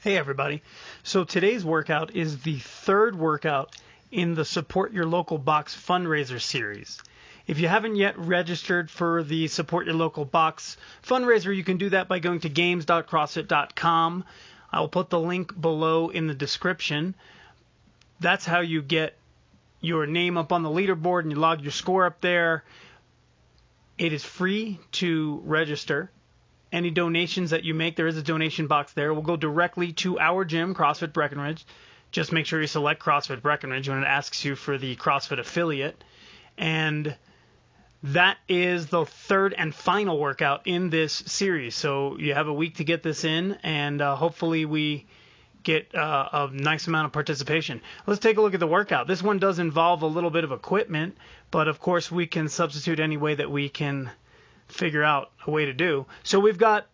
Hey everybody. So today's workout is the third workout in the Support Your Local Box fundraiser series. If you haven't yet registered for the Support Your Local Box fundraiser, you can do that by going to games.crossfit.com. I'll put the link below in the description. That's how you get your name up on the leaderboard and you log your score up there. It is free to register. Any donations that you make, there is a donation box there, will go directly to our gym, CrossFit Breckenridge. Just make sure you select CrossFit Breckenridge when it asks you for the CrossFit affiliate. And that is the third and final workout in this series. So you have a week to get this in, and hopefully we get a nice amount of participation. Let's take a look at the workout. This one does involve a little bit of equipment, but of course we can substitute any way that we can figure out a way to do. So we've got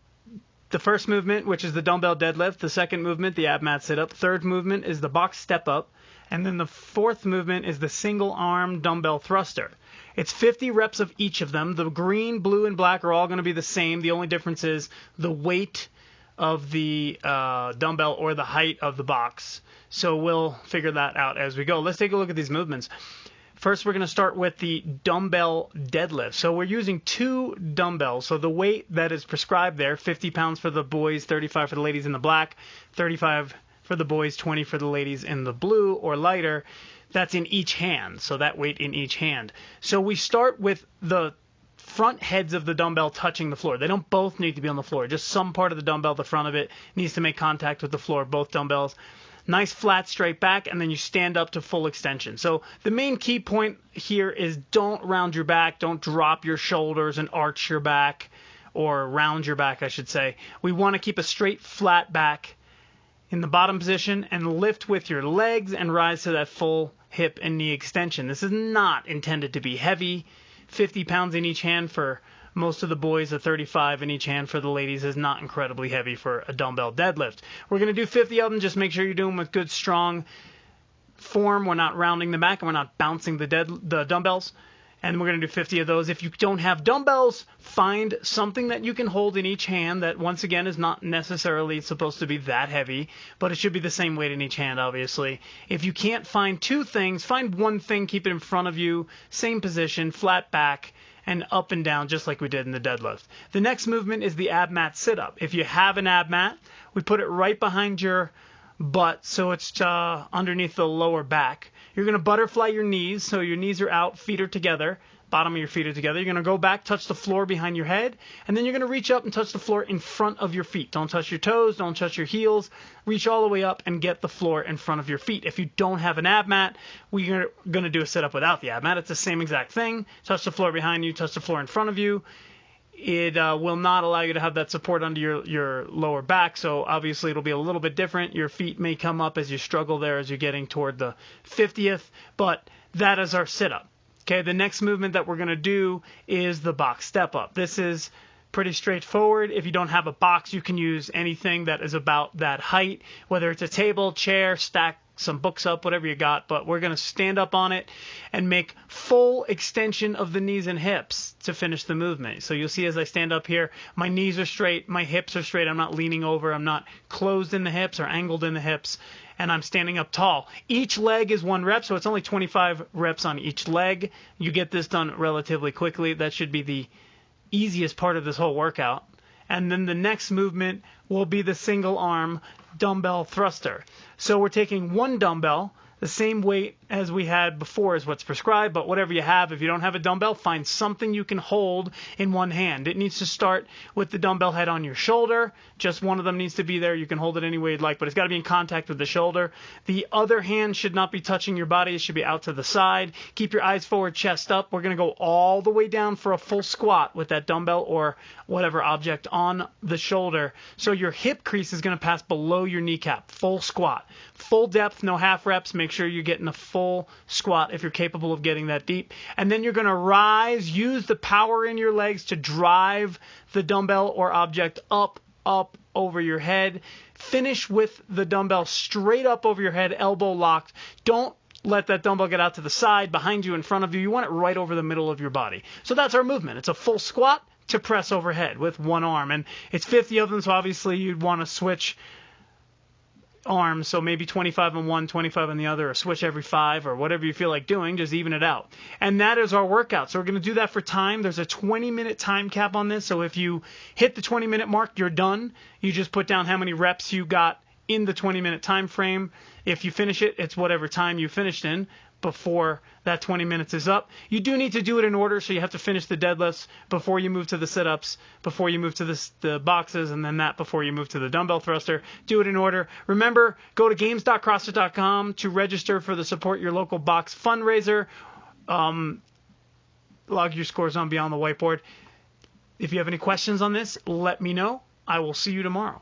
the first movement, which is the dumbbell deadlift. The second movement, the ab mat sit up. Third movement is the box step up. And then the fourth movement is the single arm dumbbell thruster. It's 50 reps of each of them. The green, blue, and black are all going to be the same. The only difference is the weight of the dumbbell or the height of the box. So we'll figure that out as we go. Let's take a look at these movements. First, we're going to start with the dumbbell deadlift. So we're using two dumbbells. So the weight that is prescribed there, 50 pounds for the boys, 35 for the ladies in the black, 35 for the boys, 20 for the ladies in the blue or lighter. That's in each hand. So that weight in each hand. So we start with the front heads of the dumbbell touching the floor. They don't both need to be on the floor. Just some part of the dumbbell, the front of it, needs to make contact with the floor, both dumbbells. Nice flat straight back, and then you stand up to full extension. So the main key point here is don't round your back, don't drop your shoulders and arch your back, or round your back, I should say. We want to keep a straight flat back in the bottom position and lift with your legs and rise to that full hip and knee extension. This is not intended to be heavy. 50 pounds in each hand for most of the boys, a 35 in each hand for the ladies is not incredibly heavy for a dumbbell deadlift. We're going to do 50 of them. Just make sure you're doing them with good, strong form. We're not rounding them back and we're not bouncing the dumbbells. And we're going to do 50 of those. If you don't have dumbbells, find something that you can hold in each hand that, once again, is not necessarily supposed to be that heavy, but it should be the same weight in each hand, obviously. If you can't find two things, find one thing, keep it in front of you, same position, flat back, and up and down just like we did in the deadlift. The next movement is the ab mat sit up. If you have an ab mat, we put it right behind your butt so it's underneath the lower back. You're going to butterfly your knees so your knees are out, feet are together, bottom of your feet are together. You're going to go back, touch the floor behind your head, and then you're going to reach up and touch the floor in front of your feet. Don't touch your toes, don't touch your heels. Reach all the way up and get the floor in front of your feet. If you don't have an ab mat, we're going to do a sit-up without the ab mat. It's the same exact thing. Touch the floor behind you, touch the floor in front of you. It will not allow you to have that support under your lower back, so obviously it'll be a little bit different. Your feet may come up as you struggle there as you're getting toward the 50th, but that is our sit-up. Okay, the next movement that we're going to do is the box step up. This is pretty straightforward. If you don't have a box, you can use anything that is about that height, whether it's a table, chair, stack some books up, whatever you got, but we're going to stand up on it and make full extension of the knees and hips to finish the movement. So you'll see as I stand up here, my knees are straight, my hips are straight, I'm not leaning over, I'm not closed in the hips or angled in the hips, and I'm standing up tall. Each leg is 1 rep, so it's only 25 reps on each leg. You get this done relatively quickly. That should be the easiest part of this whole workout. And then the next movement will be the single arm dumbbell thruster. So we're taking one dumbbell, the same weight as we had before is what's prescribed, but whatever you have, if you don't have a dumbbell, find something you can hold in one hand. It needs to start with the dumbbell head on your shoulder. Just one of them needs to be there. You can hold it any way you'd like, but it's got to be in contact with the shoulder. The other hand should not be touching your body. It should be out to the side. Keep your eyes forward, chest up. We're going to go all the way down for a full squat with that dumbbell or whatever object on the shoulder. So your hip crease is going to pass below your kneecap. Full squat. Full depth, no half reps. Make sure you're getting a full squat if you're capable of getting that deep. And then you're going to rise, use the power in your legs to drive the dumbbell or object up over your head. Finish with the dumbbell straight up over your head, elbow locked. Don't let that dumbbell get out to the side, behind you, in front of you. You want it right over the middle of your body. So that's our movement. It's a full squat to press overhead with one arm. And it's 50 of them, so obviously you'd want to switch arms, so maybe 25 on one, 25 on the other, or switch every 5, or whatever you feel like doing, just even it out. And that is our workout. So we're going to do that for time. There's a 20-minute time cap on this, so if you hit the 20-minute mark, you're done. You just put down how many reps you got in the 20-minute time frame. If you finish it, it's whatever time you finished in before that 20 minutes is up. You do need to do it in order, so you have to finish the deadlifts before you move to the sit-ups, before you move to the boxes, and then that before you move to the dumbbell thruster. Do it in order. Remember, go to games.crossfit.com to register for the Support Your Local Box fundraiser. Log your scores on Beyond the Whiteboard. If you have any questions on this, let me know. I will see you tomorrow.